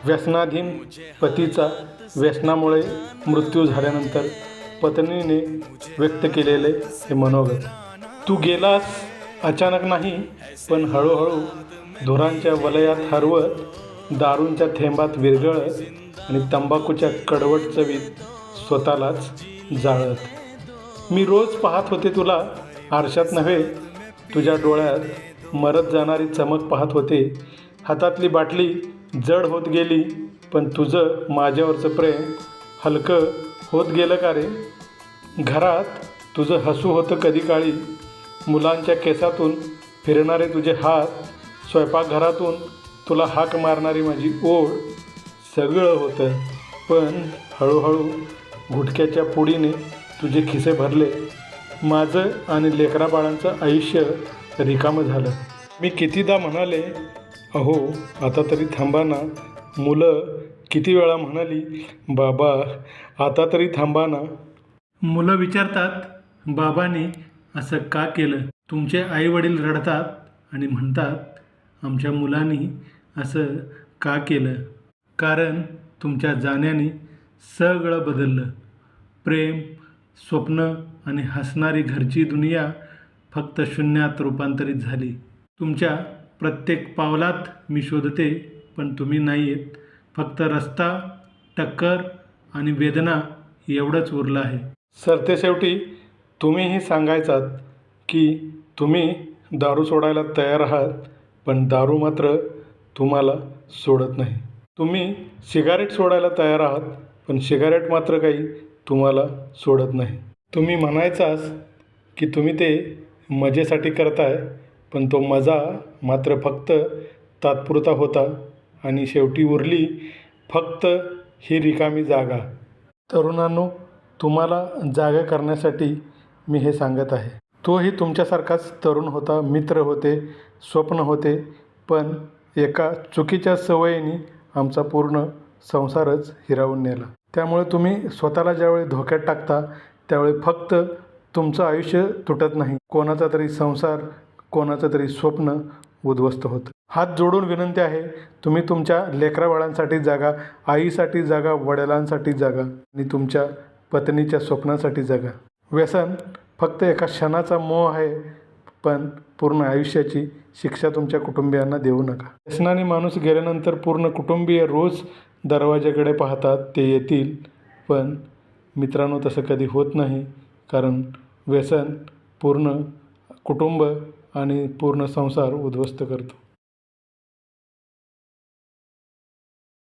व्यसनाधीन पतीचा व्यसनामुळे मृत्यू झाल्यानंतर पत्नीने व्यक्त केलेले हे मनोगत. तू गेलास अचानक नाही, पण हळूहळू धुरांच्या वलयात हरवत, दारूंच्या थेंबात विरघळत आणि तंबाखूच्या कडवट चवीत स्वतःलाच जाळत. मी रोज पाहत होते तुला, आरशात नव्हे, तुझ्या डोळ्यात मरत जाणारी चमक पाहत होते. हातातली बाटली जड होत गेली, पण तुझं माझ्यावरचं प्रेम हलकं होत गेलं का रे? घरात तुझं हसू होतं कधी काळी, मुलांच्या केसातून फिरणारे तुझे हात, स्वयंपाकघरातून तुला हाक मारणारी माझी ओढ, सगळं होतं. पण हळूहळू गुटख्याच्या पुडीने तुझे खिसे भरले. माझं आणि लेकराबाळांचं आयुष्य रिकामं झालं. मी कितीदा म्हणाले, अहो आता तरी थांबा ना. मुलं किती वेळा म्हणाली, बाबा आता तरी थांबा ना. मुलं विचारतात, बाबांनी असं का केलं? तुमचे आईवडील रडतात आणि म्हणतात, आमच्या मुलांनी असं का केलं? कारण तुमच्या जाण्याने सगळं बदललं. प्रेम, स्वप्न आणि हसणारी घरची दुनिया फक्त शून्यात रूपांतरित झाली. तुमच्या प्रत्येक पावलात मी शोधते, पण तुम्ही नाही येत. फक्त रस्ता, टक्कर आणि वेदना एवढंच उरलं आहे. सरतेशेवटी तुम्हीही सांगायचात की तुम्ही दारू सोडायला तयार आहात, पण दारू मात्र तुम्हाला सोडत नाही. तुम्ही सिगारेट सोडायला तयार आहात, पण सिगारेट मात्र काही तुम्हाला सोडत नाही. तुम्ही म्हणायचाच की तुम्ही ते मजेसाठी करताय, पण तो मजा मात्र फक्त तात्पुरता होता आणि शेवटी उरली फक्त ही रिकामी जागा. तरुणांनो, तुम्हाला जागा करण्यासाठी मी हे सांगत आहे. तोही तुमच्यासारखाच तरुण होता, मित्र होते, स्वप्न होते, पण एका चुकीच्या सवयीने आमचा पूर्ण संसारच हिरावून नेला. त्यामुळे तुम्ही स्वतःला ज्यावेळी धोक्यात टाकता, त्यावेळी फक्त तुमचं आयुष्य तुटत नाही, कोणाचा तरी संसार, कोणाचं तरी स्वप्न उद्ध्वस्त होतं. हात जोडून विनंती आहे, तुम्ही तुमच्या लेकराबाळांसाठी जागा, आईसाठी जागा, वडिलांसाठी जागा आणि तुमच्या पत्नीच्या स्वप्नासाठी जागा. व्यसन फक्त एका क्षणाचा मोह आहे, पण पूर्ण आयुष्याची शिक्षा तुमच्या कुटुंबियांना देऊ नका. व्यसनाने माणूस गेल्यानंतर पूर्ण कुटुंबीय रोज दरवाजाकडे पाहतात, ते येतील. पण मित्रांनो, तसं कधी होत नाही, कारण व्यसन पूर्ण कुटुंब आणि पूर्ण संसार उद्ध्वस्त करतो.